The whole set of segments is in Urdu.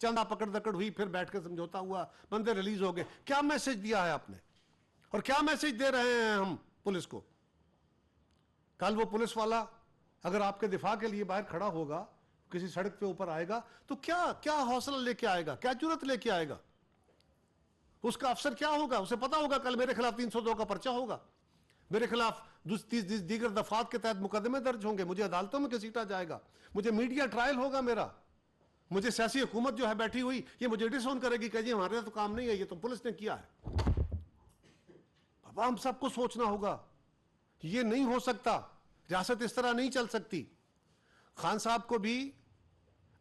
چند پکڑ دکڑ ہوئی, پھر بیٹھ کے سمجھوتا ہوا, بندے ریلیز ہو گئے. کیا میسج دیا ہے آپ نے, اور کیا میسج دے رہے ہیں ہم پولیس کو؟ کل وہ پولیس والا اگر آپ کے دفاع کے لیے باہر کھڑا ہوگا, کسی سڑک پہ اوپر آئے گا, تو کیا حوصلہ لے کے آئے گا, کیا جرات لے کے آئے گا؟ اس کا افسر کیا ہوگا؟ اسے پتا ہوگا کل میرے خلاف 302 کا پرچہ ہوگا, میرے خلاف دیگر دفعات کے تحت مقدمے درج ہوں گے, مجھے عدالتوں میں گھسیٹا جائے گا, مجھے میڈیا ٹرائل ہوگا میرا, مجھے سیاسی حکومت جو ہے بیٹھی ہوئی یہ مجھے ڈسون کرے گی کہ جی ہمارے تو کام نہیں ہے, یہ تو پولیس نے کیا ہے. بابا ہم سب کو سوچنا ہوگا, یہ نہیں ہو سکتا, ریاست اس طرح نہیں چل سکتی. خان صاحب کو بھی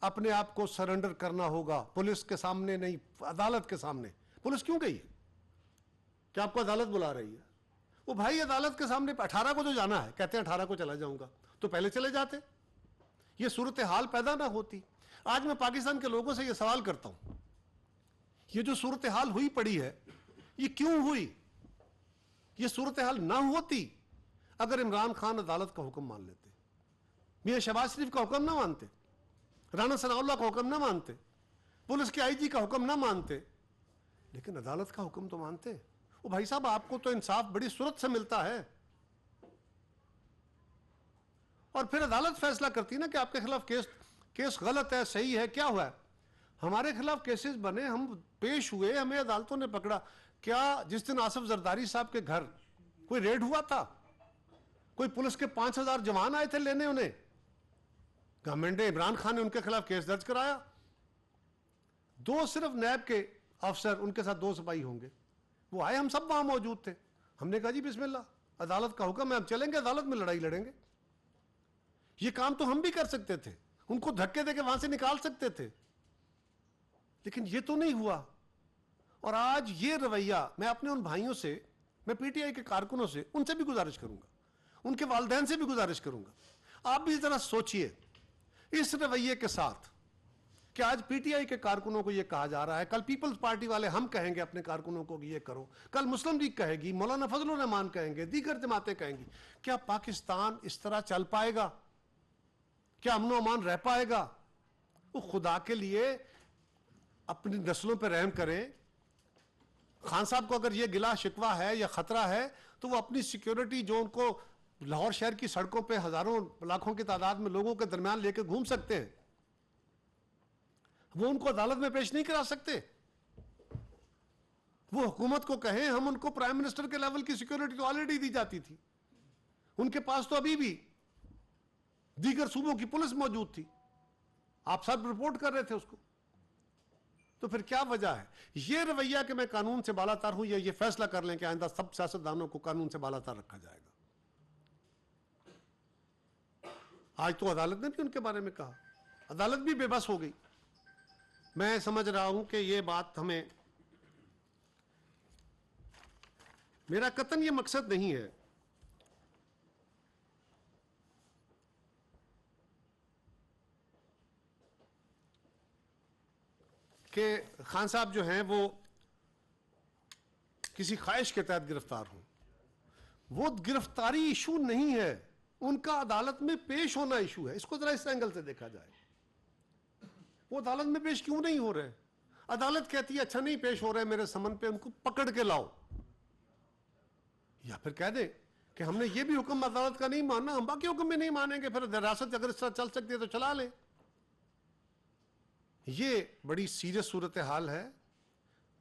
اپنے آپ کو سرنڈر کرنا ہوگا, پولیس کے سامنے نہیں, عدالت کے سامنے. پولیس کیوں گئی ہے؟ کیا آپ کو عدالت بلا رہی ہے؟ وہ بھائی عدالت کے سامنے 18 کو تو جانا ہے, کہتے ہیں 18 کو چلا جاؤں گا, تو پہلے چلے جاتے, یہ صورتحال پیدا نہ ہوتی. آج میں پاکستان کے لوگوں سے یہ سوال کرتا ہوں, یہ جو صورتحال ہوئی پڑی ہے یہ کیوں ہوئی؟ یہ صورتحال نہ ہوتی اگر عمران خان عدالت کا حکم مان لیتے, میاں شہباز شریف کا حکم نہ مانتے, رانا ثناء اللہ کا حکم نہ مانتے, پولیس کے آئی جی کا حکم نہ مانتے, لیکن عدالت کا حکم تو مانتے. وہ بھائی صاحب آپ کو تو انصاف بڑی صورت سے ملتا ہے, اور پھر عدالت فیصلہ کرتی نا کہ آپ کے خلاف کیس غلط ہے, صحیح ہے, کیا ہوا ہے. ہمارے خلاف کیسز بنے, ہم پیش ہوئے, ہمیں عدالتوں نے پکڑا. کیا جس دن آصف زرداری صاحب کے گھر کوئی ریڈ ہوا تھا, کوئی پولیس کے 5000 جوان آئے تھے لینے انہیں؟ گورنمنٹ نے, عمران خان نے ان کے خلاف کیس درج کرایا. 2 صرف نیب کے افسر, ان کے ساتھ 2 سپاہی ہوں گے, وہ آئے, ہم سب وہاں موجود تھے. ہم نے کہا جی بسم اللہ, عدالت کا حکم ہے, ہم چلیں گے, عدالت میں لڑائی لڑیں گے. یہ کام تو ہم بھی کر سکتے تھے, ان کو دھکے دے کے وہاں سے نکال سکتے تھے, لیکن یہ تو نہیں ہوا. اور آج یہ رویہ, میں اپنے ان بھائیوں سے, میں پی ٹی آئی کے کارکنوں سے, ان سے بھی گزارش کروں گا, ان کے والدین سے بھی گزارش کروں گا, آپ بھی ذرا سوچئے اس رویے کے ساتھ کہ آج پی ٹی آئی کے کارکنوں کو یہ کہا جا رہا ہے, کل پیپلز پارٹی والے ہم کہیں گے اپنے کارکنوں کو کہ یہ کرو, کل مسلم لیگ کہے گی, مولانا فضل الرحمان کہیں گے, دیگر جماعتیں کہیں گی. کیا پاکستان اس طرح چل پائے گا؟ کیا امن و امان رہ پائے گا؟ وہ خدا کے لیے اپنی نسلوں پہ رحم کریں. خان صاحب کو اگر یہ گلا شکوہ ہے یا خطرہ ہے تو وہ اپنی سیکیورٹی, جو ان کو لاہور شہر کی سڑکوں پہ ہزاروں لاکھوں کی تعداد میں لوگوں کے درمیان لے کے گھوم سکتے ہیں, وہ ان کو عدالت میں پیش نہیں کرا سکتے. وہ حکومت کو کہیں, ہم ان کو پرائم منسٹر کے لیول کی سیکیورٹی تو آلریڈی دی جاتی تھی, ان کے پاس تو ابھی بھی دیگر صوبوں کی پولیس موجود تھی, آپ سب رپورٹ کر رہے تھے اس کو. تو پھر کیا وجہ ہے یہ رویہ کہ میں قانون سے بالا تر ہوں, یا یہ فیصلہ کر لیں کہ آئندہ سب سیاستدانوں کو قانون سے بالا تر رکھا جائے گا؟ آج تو عدالت نے بھی ان کے بارے میں کہا, عدالت بھی بے بس ہو گئی. میں سمجھ رہا ہوں کہ یہ بات ہمیں, میرا قطعاً یہ مقصد نہیں ہے کہ خان صاحب جو ہیں وہ کسی خواہش کے تحت گرفتار ہوں. وہ گرفتاری ایشو نہیں ہے, ان کا عدالت میں پیش ہونا ایشو ہے. اس کو ذرا اس اینگل سے دیکھا جائے, وہ عدالت میں پیش کیوں نہیں ہو رہے؟ عدالت کہتی ہے اچھا نہیں پیش ہو رہے میرے سمن پہ, ان کو پکڑ کے لاؤ, یا پھر کہہ دیں کہ ہم نے یہ بھی حکم عدالت کا نہیں ماننا, ہم باقی حکم بھی نہیں مانیں گے, پھر ریاست اگر اس طرح چل سکتی ہے تو چلا لیں. یہ بڑی سیریس صورتحال ہے.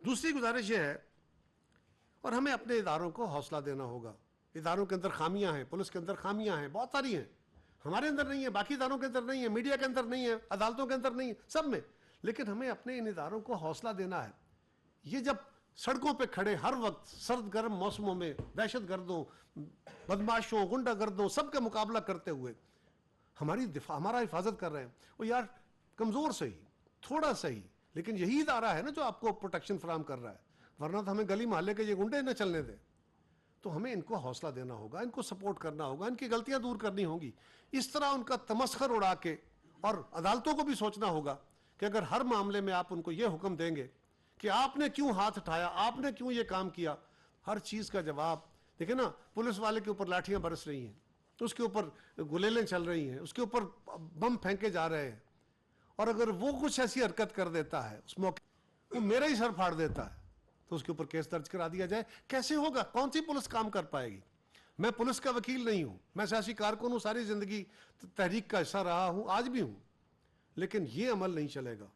دوسری گزارش یہ ہے, اور ہمیں اپنے اداروں کو حوصلہ دینا ہوگا. اداروں کے اندر خامیاں ہیں, پولیس کے اندر خامیاں ہیں, بہت ساری ہیں, ہمارے اندر نہیں ہے, باقی اداروں کے اندر نہیں ہے, میڈیا کے اندر نہیں ہے, عدالتوں کے اندر نہیں ہے, سب میں. لیکن ہمیں اپنے ان اداروں کو حوصلہ دینا ہے. یہ جب سڑکوں پہ کھڑے ہر وقت سرد گرم موسموں میں دہشت گردوں, بدماشوں, غنڈہ گردوں سب کا مقابلہ کرتے ہوئے ہمارا حفاظت کر رہے ہیں, وہ یار کمزور صحیح, تھوڑا صحیح, لیکن یہی ادارہ ہے نا جو آپ کو پروٹیکشن فراہم کر رہا ہے, ورنہ تو ہمیں گلی محلے کے یہ گنڈے نہ چلنے دیں. تو ہمیں ان کو حوصلہ دینا ہوگا, ان کو سپورٹ کرنا ہوگا, ان کی غلطیاں دور کرنی ہوں گی. اس طرح ان کا تمسخر اڑا کے, اور عدالتوں کو بھی سوچنا ہوگا کہ اگر ہر معاملے میں آپ ان کو یہ حکم دیں گے کہ آپ نے کیوں ہاتھ اٹھایا, آپ نے کیوں یہ کام کیا, ہر چیز کا جواب دیکھیں نا. پولیس والے کے اوپر لاٹھیاں برس رہی ہیں, اس کے اوپر گلیلیں چل رہی ہیں, اس کے اوپر بم پھینکے جا رہے ہیں, اور اگر وہ کچھ ایسی حرکت کر دیتا ہے اس موقع وہ میرا ہی سر پھاڑ دیتا ہے تو اس کے اوپر کیس درج کرا دیا جائے. کیسے ہوگا؟ کون سی پولیس کام کر پائے گی؟ میں پولیس کا وکیل نہیں ہوں, میں سیاسی کارکن ہوں, ساری زندگی تحریک کا حصہ رہا ہوں, آج بھی ہوں, لیکن یہ عمل نہیں چلے گا.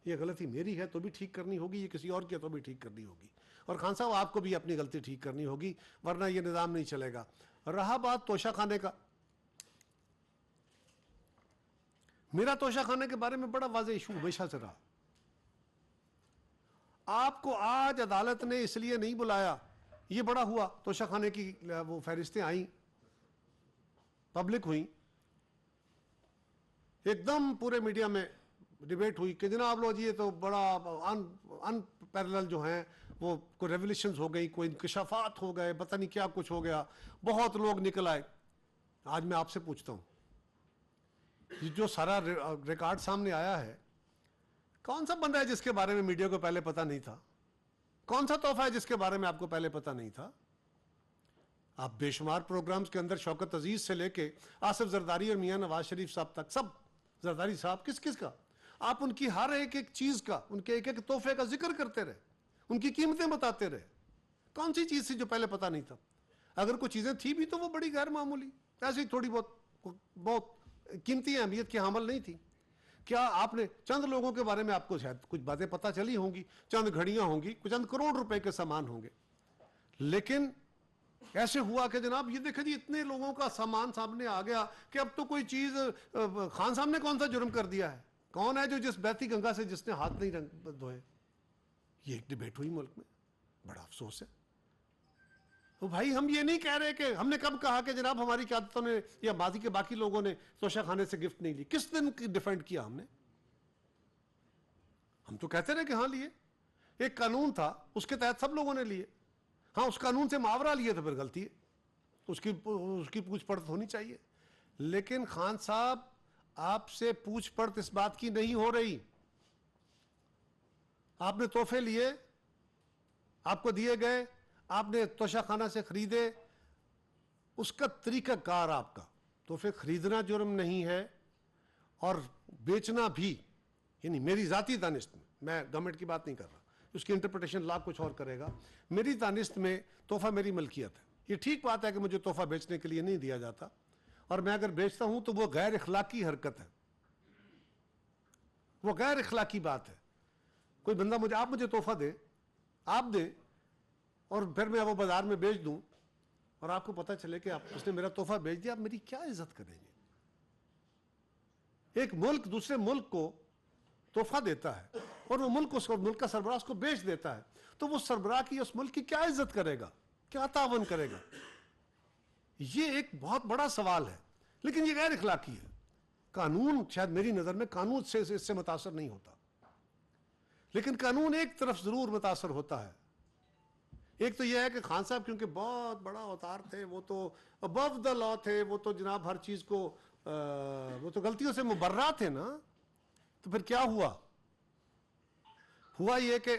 یہ غلطی میری ہے تو بھی ٹھیک کرنی ہوگی, یہ کسی اور کی ہے تو بھی ٹھیک کرنی ہوگی, اور خان صاحب آپ کو بھی اپنی غلطی ٹھیک کرنی ہوگی, ورنہ یہ نظام نہیں چلے گا. رہا بات توشہ خانے کا, میرا توشہ خانے کے بارے میں بڑا واضح ایشو ہمیشہ سے رہا. آپ کو آج عدالت نے اس لیے نہیں بلایا, یہ بڑا ہوا, توشہ خانے کی وہ فہرستیں آئیں, پبلک ہوئیں, ایک دم پورے میڈیا میں ڈیبیٹ ہوئی کہ جناب لو جی یہ تو بڑا ان پیرلل جو ہیں وہ کوئی ریولیوشنز ہو گئی, کوئی انکشافات ہو گئے, پتہ نہیں کیا کچھ ہو گیا, بہت لوگ نکل آئے. آج میں آپ سے پوچھتا ہوں, یہ جو سارا ریکارڈ سامنے آیا ہے, کون سا بندہ ہے جس کے بارے میں میڈیا کو پہلے پتہ نہیں تھا؟ کون سا تحفہ ہے جس کے بارے میں آپ کو پہلے پتہ نہیں تھا؟ آپ بے شمار پروگرامز کے اندر شوکت عزیز سے لے کے آصف زرداری اور میاں نواز شریف صاحب تک, سب زرداری صاحب کس کس کا, آپ ان کی ہر ایک ایک چیز کا, ان کے ایک ایک تحفے کا ذکر کرتے رہے, ان کی قیمتیں بتاتے رہے. کون سی چیز تھی جو پہلے پتہ نہیں تھا؟ اگر کوئی چیزیں تھی بھی تو وہ بڑی غیر معمولی, ایسی تھوڑی بہت قیمتی اہمیت کی حامل نہیں تھی. کیا آپ نے چند لوگوں کے بارے میں آپ کو شاید کچھ باتیں پتہ چلی ہوں گی, چند گھڑیاں ہوں گی, کچھ چند کروڑ روپے کے سامان ہوں گے, لیکن ایسے ہوا کہ جناب یہ دیکھیں جی اتنے لوگوں کا سامان سامنے آ گیا کہ اب تو کوئی چیز, خان صاحب نے کون سا جرم کر دیا ہے؟ کون ہے جو جس بہتی گنگا سے جس نے ہاتھ نہیں دھوئے؟ یہ ایک ڈیبیٹ ہوئی ملک میں, بڑا افسوس ہے. تو بھائی ہم یہ نہیں کہہ رہے کہ ہم نے کب کہا کہ جناب ہماری قیادتوں نے یا ماضی کے باقی لوگوں نے توشہ خانے سے گفٹ نہیں لی. کس دن ڈیفینڈ کیا ہم نے؟ ہم تو کہتے رہے کہ ہاں لیے, ایک قانون تھا اس کے تحت سب لوگوں نے لیے. ہاں اس قانون سے معاورہ لیے تو پھر غلطی ہے, اس کی پوچھ پڑھ ہونی چاہیے. لیکن خان صاحب آپ سے پوچھ پڑھ اس بات کی نہیں ہو رہی. آپ نے تحفے لیے, آپ کو دیے گئے, آپ نے توشہ خانہ سے خریدے, اس کا طریقہ کار آپ کا, تحفے خریدنا جرم نہیں ہے اور بیچنا بھی, یعنی میری ذاتی دانست میں گورنمنٹ کی بات نہیں کر رہا, اس کی انٹرپریٹیشن لا کچھ اور کرے گا, میری دانست میں تحفہ میری ملکیت ہے. یہ ٹھیک بات ہے کہ مجھے تحفہ بیچنے کے لیے نہیں دیا جاتا, اور میں اگر بیچتا ہوں تو وہ غیر اخلاقی حرکت ہے, وہ غیر اخلاقی بات ہے. کوئی بندہ آپ مجھے تحفہ دے, آپ دیں, اور پھر میں وہ بازار میں بیچ دوں, اور آپ کو پتہ چلے کہ اس نے میرا تحفہ بیچ دیا, آپ میری کیا عزت کریں گے؟ ایک ملک دوسرے ملک کو تحفہ دیتا ہے اور وہ ملک کا سربراہ اس کو بیچ دیتا ہے, تو وہ سربراہ کی اس ملک کی کیا عزت کرے گا, کیا تعاون کرے گا؟ یہ ایک بہت بڑا سوال ہے, لیکن یہ غیر اخلاقی ہے. قانون شاید میری نظر میں قانون سے اس سے متاثر نہیں ہوتا, لیکن قانون ایک طرف ضرور متاثر ہوتا ہے. ایک تو یہ ہے کہ خان صاحب کیونکہ بہت بڑا اوتار تھے, وہ تو ابو دا لا تھے, وہ تو جناب ہر چیز کو وہ تو غلطیوں سے مبرہ تھے نا. تو پھر کیا ہوا یہ کہ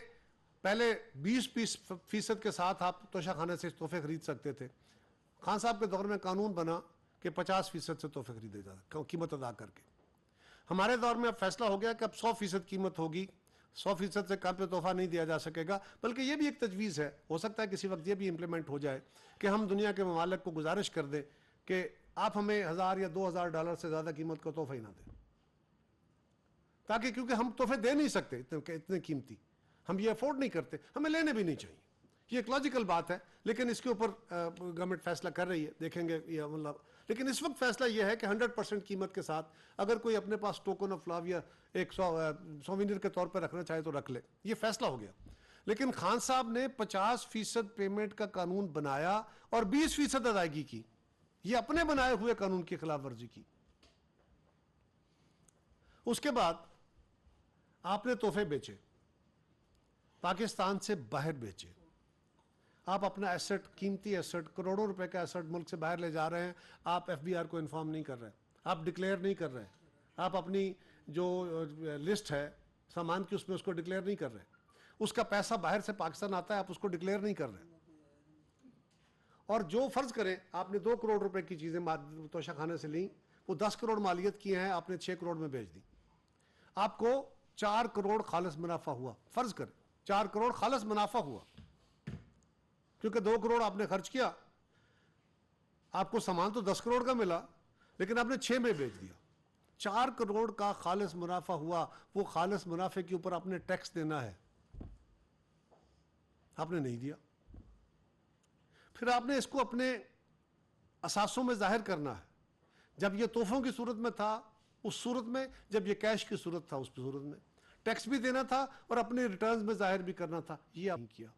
پہلے 20% کے ساتھ آپ توشہ خانے سے تحفے خرید سکتے تھے. خان صاحب کے دور میں قانون بنا کہ 50% سے تحفے خریدے جاتے, قیمت ادا کر کے. ہمارے دور میں اب فیصلہ ہو گیا کہ اب 100% قیمت ہوگی, 100% سے کم پہ تحفہ نہیں دیا جا سکے گا. بلکہ یہ بھی ایک تجویز ہے, ہو سکتا ہے کسی وقت یہ بھی امپلیمنٹ ہو جائے کہ ہم دنیا کے ممالک کو گزارش کر دیں کہ آپ ہمیں $1000 یا $2000 سے زیادہ قیمت کا تحفہ ہی نہ دیں, تاکہ کیونکہ ہم تحفے دے نہیں سکتے اتنے قیمتی, ہم یہ افورڈ نہیں کرتے, ہمیں لینے بھی نہیں چاہیے. یہ ایک لاجیکل بات ہے, لیکن اس کے اوپر گورنمنٹ فیصلہ کر رہی ہے, دیکھیں گے یہ مطلب. لیکن اس وقت فیصلہ یہ ہے کہ 100% قیمت کے ساتھ اگر کوئی اپنے پاس ٹوکن آف لو یا ایک سووینیر کے طور پر رکھنا چاہے تو رکھ لے, یہ فیصلہ ہو گیا. لیکن خان صاحب نے 50% پیمنٹ کا قانون بنایا اور 20% ادائیگی کی, یہ اپنے بنائے ہوئے قانون کی خلاف ورزی کی. اس کے بعد آپ نے تحفے بیچے, پاکستان سے باہر بیچے, آپ اپنا ایسٹ, قیمتی ایسٹ, کروڑوں روپے کا ایسٹ ملک سے باہر لے جا رہے ہیں, آپ ایف بی آر کو انفارم نہیں کر رہے, آپ ڈکلیئر نہیں کر رہے, آپ اپنی جو لسٹ ہے سامان کی اس میں اس کو ڈکلیئر نہیں کر رہے, اس کا پیسہ باہر سے پاکستان آتا ہے, آپ اس کو ڈکلیئر نہیں کر رہے. اور جو فرض کریں آپ نے 2 کروڑ روپے کی چیزیں توشہ خانے سے لیں, وہ 10 کروڑ مالیت کی ہیں, آپ نے 6 کروڑ میں بیچ دی. آپ کو 4 کروڑ خالص منافع ہوا، فرض کریں 4 کروڑ خالص منافع ہوا، کیونکہ 2 کروڑ آپ نے خرچ کیا، آپ کو سامان تو 10 کروڑ کا ملا لیکن آپ نے 6 میں بیچ دیا، 4 کروڑ کا خالص منافع ہوا، وہ خالص منافع کے اوپر آپ نے ٹیکس دینا ہے، آپ نے نہیں دیا، پھر آپ نے اس کو اپنے اثاثوں میں ظاہر کرنا ہے، جب یہ تحفوں کی صورت میں تھا اس صورت میں، جب یہ کیش کی صورت تھا اس صورت میں، ٹیکس بھی دینا تھا اور اپنے ریٹرنز میں ظاہر بھی کرنا تھا، یہ آپ نے کیا۔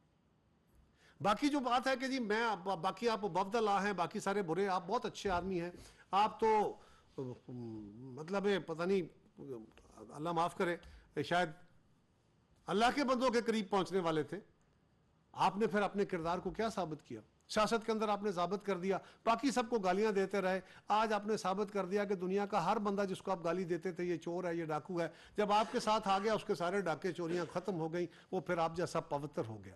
باقی جو بات ہے کہ جی میں باقی آپ وفد لا ہیں، باقی سارے برے، آپ بہت اچھے آدمی ہیں، آپ تو مطلب پتہ نہیں، اللہ معاف کرے، شاید اللہ کے بندوں کے قریب پہنچنے والے تھے، آپ نے پھر اپنے کردار کو کیا ثابت کیا؟ سیاست کے اندر آپ نے ثابت کر دیا، باقی سب کو گالیاں دیتے رہے، آج آپ نے ثابت کر دیا کہ دنیا کا ہر بندہ جس کو آپ گالی دیتے تھے یہ چور ہے، یہ ڈاکو ہے، جب آپ کے ساتھ آ گیا اس کے سارے ڈاکے چوریاں ختم ہو گئیں، وہ پھر آپ جیسا پوتر ہو گیا۔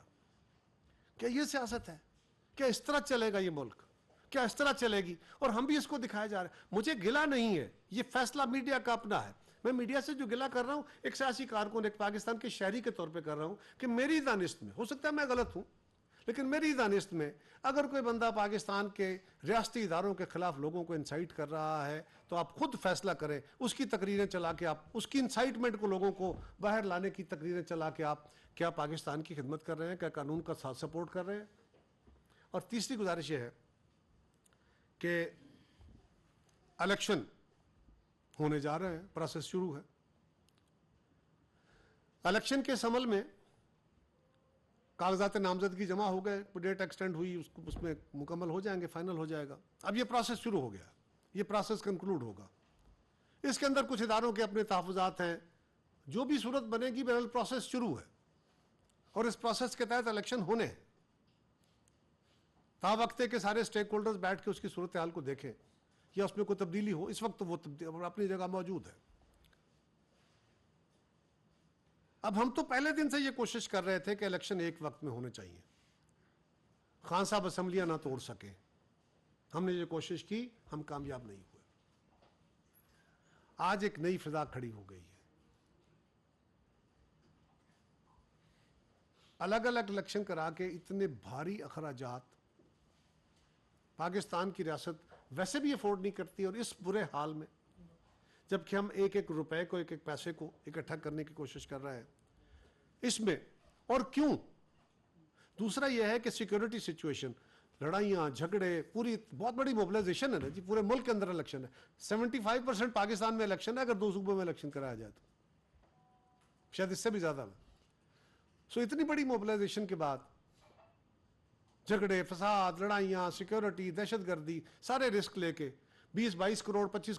کیا یہ سیاست ہے؟ کیا اس طرح چلے گا یہ ملک؟ کیا اس طرح چلے گی؟ اور ہم بھی اس کو دکھائے جا رہے ہیں۔ مجھے گلہ نہیں ہے، یہ فیصلہ میڈیا کا اپنا ہے، میں میڈیا سے جو گلہ کر رہا ہوں ایک سیاسی کارکن، ایک پاکستان کے شہری کے طور پہ کر رہا ہوں کہ میری دانست میں، ہو سکتا ہے میں غلط ہوں، لیکن میری دانست میں اگر کوئی بندہ پاکستان کے ریاستی اداروں کے خلاف لوگوں کو انسائٹ کر رہا ہے تو آپ خود فیصلہ کریں، اس کی تقریریں چلا کے آپ اس کی انسائٹمنٹ کو لوگوں کو باہر لانے کی تقریریں چلا کے آپ کیا پاکستان کی خدمت کر رہے ہیں؟ کیا قانون کا ساتھ سپورٹ کر رہے ہیں؟ اور تیسری گزارش یہ ہے کہ الیکشن ہونے جا رہے ہیں، پروسیس شروع ہے، الیکشن کے اس عمل میں کاغذات نامزدگی جمع ہو گئے، ڈیٹ ایکسٹینڈ ہوئی، اس میں مکمل ہو جائیں گے، فائنل ہو جائے گا، اب یہ پروسیس شروع ہو گیا، یہ پروسیس کنکلوڈ ہوگا، اس کے اندر کچھ اداروں کے اپنے تحفظات ہیں، جو بھی صورت بنے گی بہرحال پروسیس شروع ہے، اور اس پروسیس کے تحت الیکشن ہونے ہیں، تا وقت ہے کہ سارے سٹیک ہولڈرز بیٹھ کے اس کی صورتحال کو دیکھیں یا اس میں کوئی تبدیلی ہو، اس وقت وہ اپنی جگہ موجود ہے۔ اب ہم تو پہلے دن سے یہ کوشش کر رہے تھے کہ الیکشن ایک وقت میں ہونے چاہیے، خان صاحب اسمبلیاں نہ توڑ سکیں، ہم نے یہ کوشش کی، ہم کامیاب نہیں ہوئے، آج ایک نئی فضا کھڑی ہو گئی ہے، الگ الگ الیکشن کرا کے اتنے بھاری اخراجات پاکستان کی ریاست ویسے بھی افورڈ نہیں کرتی، اور اس برے حال میں جبکہ ہم ایک ایک روپے کو، ایک ایک پیسے کو اکٹھا کرنے کی کوشش کر رہے ہیں اس میں، اور کیوں؟ دوسرا یہ ہے کہ سیکیورٹی سچویشن، لڑائیاں جھگڑے، پوری بہت بڑی موبلائزیشن ہے نا جی، پورے ملک کے اندر الیکشن ہے، 75% پاکستان میں الیکشن ہے اگر 2 صوبوں میں الیکشن کرایا جائے تو شاید اس سے بھی زیادہ ہے۔ سو اتنی بڑی موبلائزیشن کے بعد جھگڑے، فساد، لڑائیاں، سیکیورٹی، دہشت گردی، سارے رسک لے کے 20-22 کروڑ 25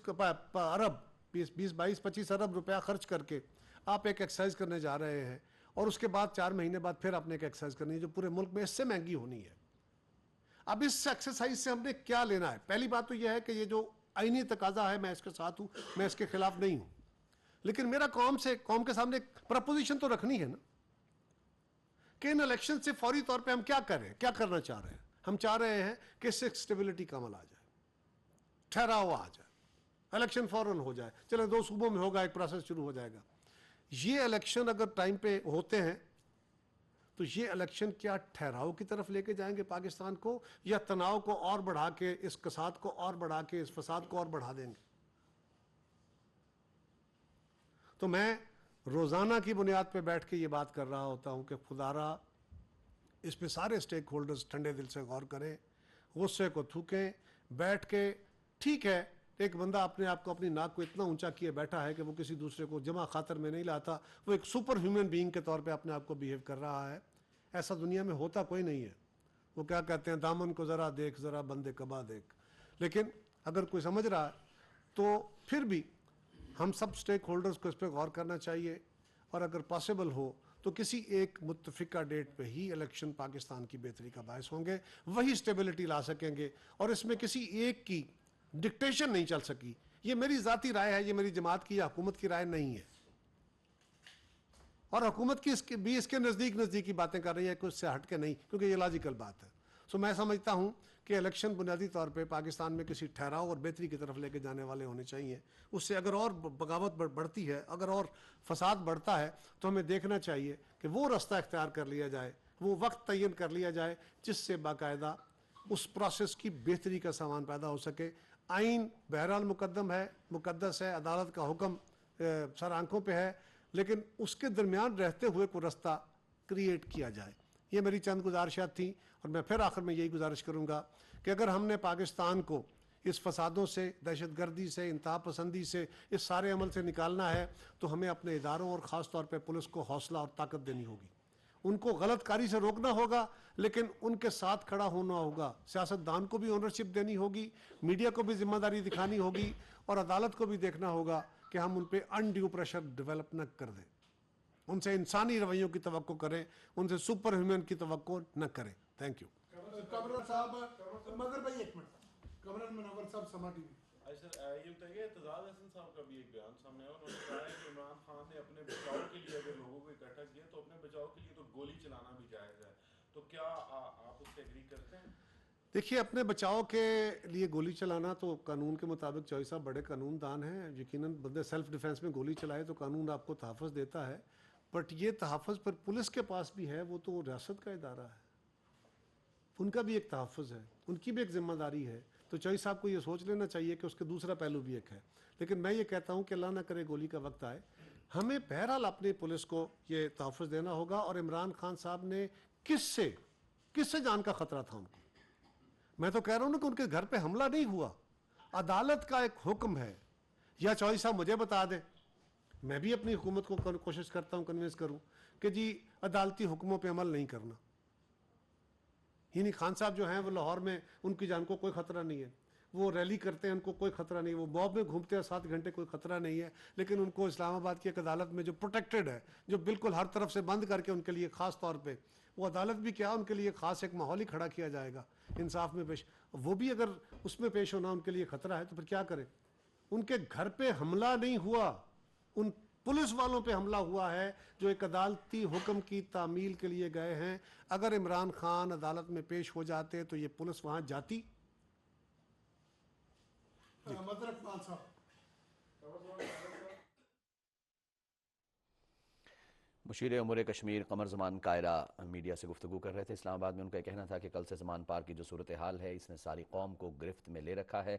ارب روپیہ خرچ کر کے آپ ایک ایکسرسائز کرنے جا رہے ہیں، اور اس کے بعد 4 مہینے بعد پھر آپ نے ایک ایکسرسائز کرنی ہے جو پورے ملک میں اس سے مہنگی ہونی ہے۔ اب اس ایکسرسائز سے ہم نے کیا لینا ہے؟ پہلی بات تو یہ ہے کہ یہ جو آئینی تقاضا ہے میں اس کے ساتھ ہوں، میں اس کے خلاف نہیں ہوں، لیکن میرا قوم کے سامنے پرپوزیشن تو رکھنی ہے نا کہ ان الیکشن سے فوری طور پہ ہم کیا کریں، کیا کرنا چاہ رہے ہیں؟ ہم چاہ رہے ہیں کہ اس سے اسٹیبلٹی کا عمل آ جائے، ٹھہراؤ آ جائے، الیکشن فوراً ہو جائے، چلے 2 صوبوں میں ہوگا، ایک پروسیس شروع ہو جائے گا۔ یہ الیکشن اگر ٹائم پہ ہوتے ہیں تو یہ الیکشن کیا ٹھہراؤ کی طرف لے کے جائیں گے پاکستان کو، یا تناؤ کو اور بڑھا کے، اس کساد کو اور بڑھا کے، اس فساد کو اور بڑھا دیں گے؟ تو میں روزانہ کی بنیاد پہ بیٹھ کے یہ بات کر رہا ہوتا ہوں کہ خدارا اس پہ سارے سٹیک ہولڈرز ٹھنڈے دل سے غور کریں، غصے کو تھوکیں، بیٹھ کے، ٹھیک ہے ایک بندہ اپنے آپ کو، اپنی ناک کو اتنا اونچا کیے بیٹھا ہے کہ وہ کسی دوسرے کو جمع خاطر میں نہیں لاتا، وہ ایک سپر ہیومن بینگ کے طور پہ اپنے آپ کو بیہیو کر رہا ہے، ایسا دنیا میں ہوتا کوئی نہیں ہے۔ وہ کیا کہتے ہیں، دامن کو ذرا دیکھ، ذرا بندے کبا دیکھ، لیکن اگر کوئی سمجھ رہا ہے تو پھر بھی ہم سب سٹیک ہولڈرز کو اس پہ غور کرنا چاہیے، اور اگر پاسبل ہو تو کسی ایک متفقہ ڈیٹ پہ ہی الیکشن پاکستان کی بہتری کا باعث ہوں گے، وہی اسٹیبلٹی لا سکیں گے، اور اس میں کسی ایک کی ڈکٹیشن نہیں چل سکی۔ یہ میری ذاتی رائے ہے، یہ میری جماعت کی یا حکومت کی رائے نہیں ہے، اور حکومت کی اس کے نزدیکی باتیں کر رہی ہے، کچھ سے ہٹ کے نہیں، کیونکہ یہ لاجیکل بات ہے۔ سو میں سمجھتا ہوں کہ الیکشن بنیادی طور پہ پاکستان میں کسی ٹھہراؤ اور بہتری کی طرف لے کے جانے والے ہونے چاہیے. اس سے اگر اور بغاوت بڑھتی ہے, اگر اور فساد بڑھتا ہے, تو ہمیں دیکھنا چاہیے کہ وہ راستہ اختیار کر لیا جائے, وہ وقت تعین کر لیا جائے جس سے باقاعدہ اس پروسیس کی بہتری کا سامان پیدا ہو سکے. آئین بہرحال مقدم ہے, مقدس ہے, عدالت کا حکم سر آنکھوں پہ ہے, لیکن اس کے درمیان رہتے ہوئے کوئی راستہ کریٹ کیا جائے. یہ میری چند گزارشات تھیں, اور میں پھر آخر میں یہی گزارش کروں گا کہ اگر ہم نے پاکستان کو اس فسادوں سے, دہشت گردی سے, انتہا پسندی سے, اس سارے عمل سے نکالنا ہے, تو ہمیں اپنے اداروں اور خاص طور پہ پولیس کو حوصلہ اور طاقت دینی ہوگی. ان کو غلط کاری سے روکنا ہوگا, لیکن ان کے ساتھ کھڑا ہونا ہوگا. سیاستدان کو بھی اونرشپ دینی ہوگی, میڈیا کو بھی ذمہ داری دکھانی ہوگی, اور عدالت کو بھی دیکھنا ہوگا کہ ہم ان پہ انڈیو پریشر ڈیولپ نہ کر دیں. ان سے انسانی رویوں کی توقع کریں, ان سے سپر ہیومن کی توقع نہ کریں. Thank you. کمران صاحب, مگر بھائی ایک منٹ, کمران منور صاحب, سما ٹی وی. سر یہ بتائیے, اعتزاز احسن صاحب کا بھی ایک بیان سامنے آیا, انہوں نے کہا ہے کہ عمران خان نے اپنے بچاؤ کے لیے اگر لوگوں کو اکٹھا کیا تو اپنے بچاؤ کے لیے تو گولی چلانا بھی جائز ہے, تو کیا آپ اس سے ایگری کرتے ہیں؟ دیکھیے, اپنے بچاؤ کے لیے گولی چلانا تو قانون کے مطابق چوہی صاحب بڑے قانون دان ہیں, یقیناً بندے سیلف ڈیفنس میں گولی چلائے تو قانون آپ کو تحفظ دیتا ہے, بٹ یہ تحفظ پر پولیس کے پاس بھی ہے, وہ تو ریاست کا ادارہ ہے, ان کا بھی ایک تحفظ ہے, ان کی بھی ایک ذمہ داری ہے. تو چوہی صاحب کو یہ سوچ لینا چاہیے کہ اس کے دوسرا پہلو بھی ایک ہے. لیکن میں یہ کہتا ہوں کہ اللہ نہ کرے گولی کا وقت آئے, ہمیں بہرحال اپنی پولیس کو یہ تحفظ دینا ہوگا. اور عمران خان صاحب نے کس سے جان کا خطرہ تھا ان کو؟ میں تو کہہ رہا ہوں نا کہ ان کے گھر پہ حملہ نہیں ہوا, عدالت کا ایک حکم ہے. یا چوہی صاحب مجھے بتا دیں, میں بھی اپنی حکومت کو کوشش کرتا ہوں کنوینس کروں کہ جی عدالتی حکموں پہ عمل نہیں کرنا. یعنی خان صاحب جو ہیں وہ لاہور میں, ان کی جان کو کوئی خطرہ نہیں ہے, وہ ریلی کرتے ہیں, ان کو کوئی خطرہ نہیں, وہ موب میں گھومتے ہیں 7 گھنٹے, کوئی خطرہ نہیں ہے. لیکن ان کو اسلام آباد کی ایک عدالت میں جو پروٹیکٹڈ ہے, جو بالکل ہر طرف سے بند کر کے ان کے لیے خاص طور پہ, وہ عدالت بھی کیا, ان کے لیے خاص ایک ماحول ہی کھڑا کیا جائے گا انصاف میں پیش. وہ بھی اگر اس میں پیش ہونا ان کے لیے خطرہ ہے تو پھر کیا کریں؟ ان کے گھر پہ حملہ نہیں ہوا, ان پولیس والوں پہ حملہ ہوا ہے جو ایک عدالتی حکم کی تعمیل کے لیے گئے ہیں. اگر عمران خان عدالت میں پیش ہو جاتے تو یہ پولیس وہاں جاتی؟ مدر اقبال صاحب. مشیر امور کشمیر قمر زمان قائرہ میڈیا سے گفتگو کر رہے تھے اسلام آباد میں. ان کا کہنا تھا کہ کل سے زمان پارک کی جو صورتحال ہے اس نے ساری قوم کو گرفت میں لے رکھا ہے.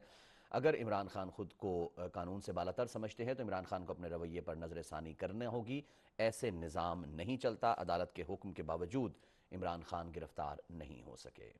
اگر عمران خان خود کو قانون سے بالاتر سمجھتے ہیں تو عمران خان کو اپنے رویے پر نظر ثانی کرنا ہوگی. ایسے نظام نہیں چلتا. عدالت کے حکم کے باوجود عمران خان گرفتار نہیں ہو سکے.